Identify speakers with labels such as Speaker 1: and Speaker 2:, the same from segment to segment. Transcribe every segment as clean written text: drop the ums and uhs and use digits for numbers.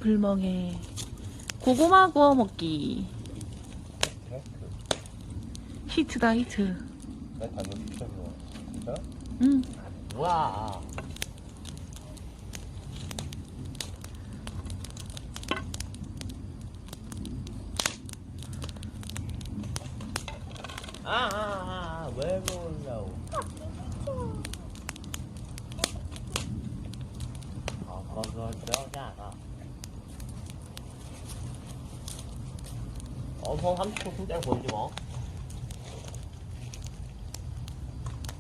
Speaker 1: 불멍에 고구마 구워 먹기. 히트다 히트.
Speaker 2: 나 당근 추천이야. 진짜?
Speaker 1: 응.
Speaker 2: 뭐야? 왜 그러냐고. 그거 저자가. 형 30초 통째로 보이지 마.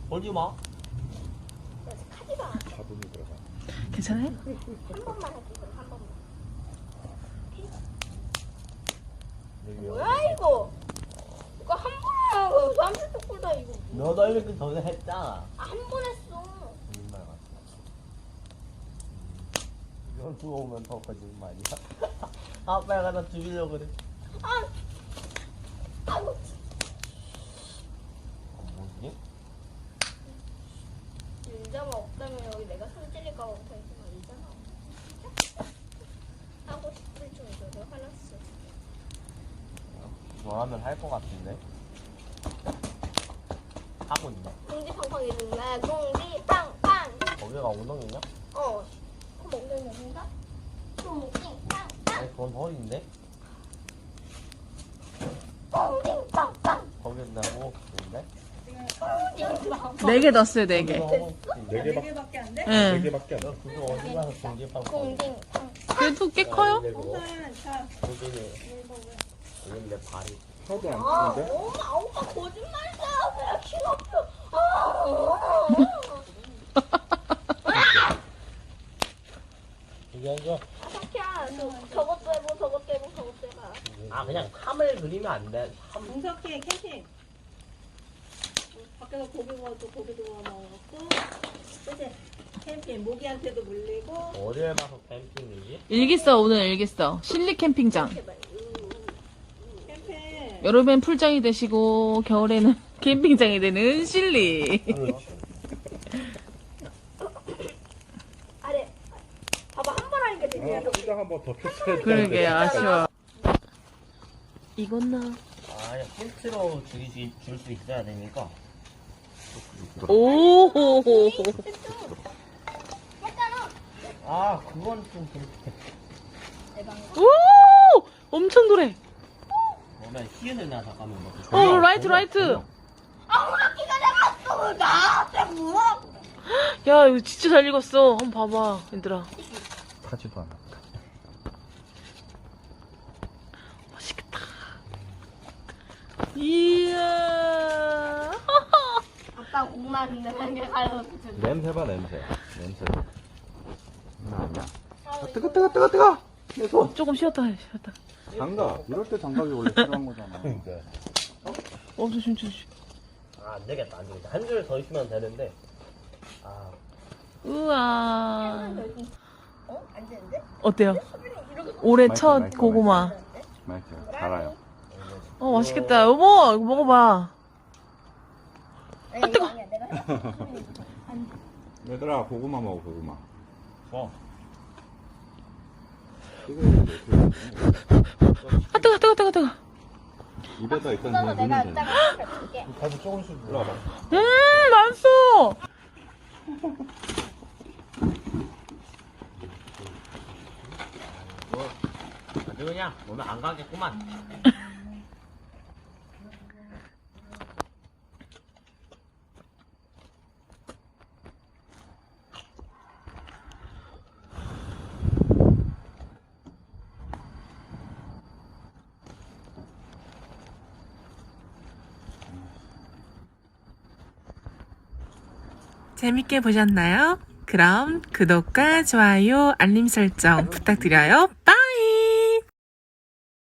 Speaker 2: 보지 마.
Speaker 3: 가동이 들어가.
Speaker 1: 괜찮아요?
Speaker 4: 한 번만 할게 그럼 한 번만. 뭐야 이거? 이거 한 번에 하고 30초 꿀다 이거.
Speaker 2: 너도 이렇게 전에 했잖아.
Speaker 4: 한 번 했어.
Speaker 2: 거짓말 같아. 이건 들어오면 더 거짓말이야. 아빠가 나 죽이려고 그래.
Speaker 4: 아이고.
Speaker 2: 뭐지?
Speaker 4: 인자가 없다면 여기 내가 손 찔릴까 봐 못하지 말이잖아. 하고 싶을 정도로 화났어.
Speaker 2: 너라면 할 것 같은데? 하고 있네.
Speaker 4: 공지팡팡 이름나 공지팡팡.
Speaker 2: 거기가 엉덩이냐?
Speaker 4: 그럼 엉덩이 먹는다? 공지팡팡.
Speaker 2: 아니 그건 허리인데?
Speaker 4: 공지팡팡.
Speaker 2: 거기는 나고 있는데?
Speaker 4: 공지팡팡.
Speaker 1: 4개 넣었어요 4개.
Speaker 3: 4개밖에 안 돼?
Speaker 1: 응.
Speaker 3: 4개밖에 안 돼.
Speaker 2: 너 그거 어디 가서 공지팡
Speaker 4: 공지팡.
Speaker 1: 그래도 꽤 커요?
Speaker 2: 거기는 여기 내 발이
Speaker 3: 하도 안
Speaker 4: 아,
Speaker 3: 크는데?
Speaker 4: 엄마 거짓말이야. 그냥 싫었어.
Speaker 2: 이게 아니죠?
Speaker 4: 석희야, 저것도 해보, 저것도 해보, 저것도 해봐.
Speaker 2: 아 그냥 함을 그리면 안 돼. 함.
Speaker 5: 동석해 캠핑. 밖에서 고기 구워도 고기 구워 먹고, 그치? 캠핑 모기한테도 물리고.
Speaker 2: 어딜 봐서 캠핑이지?
Speaker 1: 일기써 오늘 일기써. 실리 캠핑장.
Speaker 4: 제발.
Speaker 5: 캠핑.
Speaker 1: 여름엔 풀장이 되시고 겨울에는 캠핑장이 되는 실리.
Speaker 4: 아래. 봐봐, 한 번 하니까 되게
Speaker 3: 아, 포장 한번 더 켰어야 돼.
Speaker 1: 그러게 아쉬워. 익었나?
Speaker 2: 아 그냥 힌트로 줄 수 있어야 되니까.
Speaker 1: 오호호호.
Speaker 4: 했잖아.
Speaker 2: 아 그건 좀 그렇게.
Speaker 1: 오! 엄청 노래.
Speaker 2: 그러면 시은을 나 잠깐만 먹고.
Speaker 1: 라이트.
Speaker 4: 아무렇기가 나갔어. 나한테 뭐야?
Speaker 1: 야 이거 진짜 잘 익었어. 한번 봐봐 얘들아.
Speaker 3: 타지도 않아.
Speaker 1: 맛있겠다. 이야.
Speaker 4: 아빠 공만 있는 게 가려서
Speaker 3: 냄새 봐, 냄새. 냄새. 아니야. 아, 뜨거. 내 손.
Speaker 1: 조금 쉬었다 해. 쉬었다.
Speaker 3: 장갑. 이럴 때 장갑이 원래 필요한 거잖아.
Speaker 1: 조심.
Speaker 2: 아, 안 되겠다. 한 줄 더 있으면 되는데. 아,
Speaker 1: 우와.
Speaker 4: 안 되는데?
Speaker 1: 어때요? 올해
Speaker 3: 마이크,
Speaker 1: 첫
Speaker 3: 마이크,
Speaker 1: 고구마.
Speaker 3: 맛있어. 달아요.
Speaker 1: 맛있겠다. 여보 이거 먹어봐.
Speaker 4: 뜨거. 아니야, 내가
Speaker 3: 얘들아, 고구마 먹어, 고구마.
Speaker 2: 어.
Speaker 3: 뜨거워,
Speaker 1: 뜨거.
Speaker 3: 입에다 일단
Speaker 4: 뜯어서
Speaker 3: 그냥
Speaker 4: 내가
Speaker 3: 넣으면 되네.
Speaker 4: 이따가 줄게.
Speaker 2: 다시 조금씩 눌러봐.
Speaker 1: 맛있어.
Speaker 2: 아주 그냥 오늘 안 가겠구만.
Speaker 1: 재밌게 보셨나요? 그럼 구독과 좋아요, 알림 설정 부탁드려요.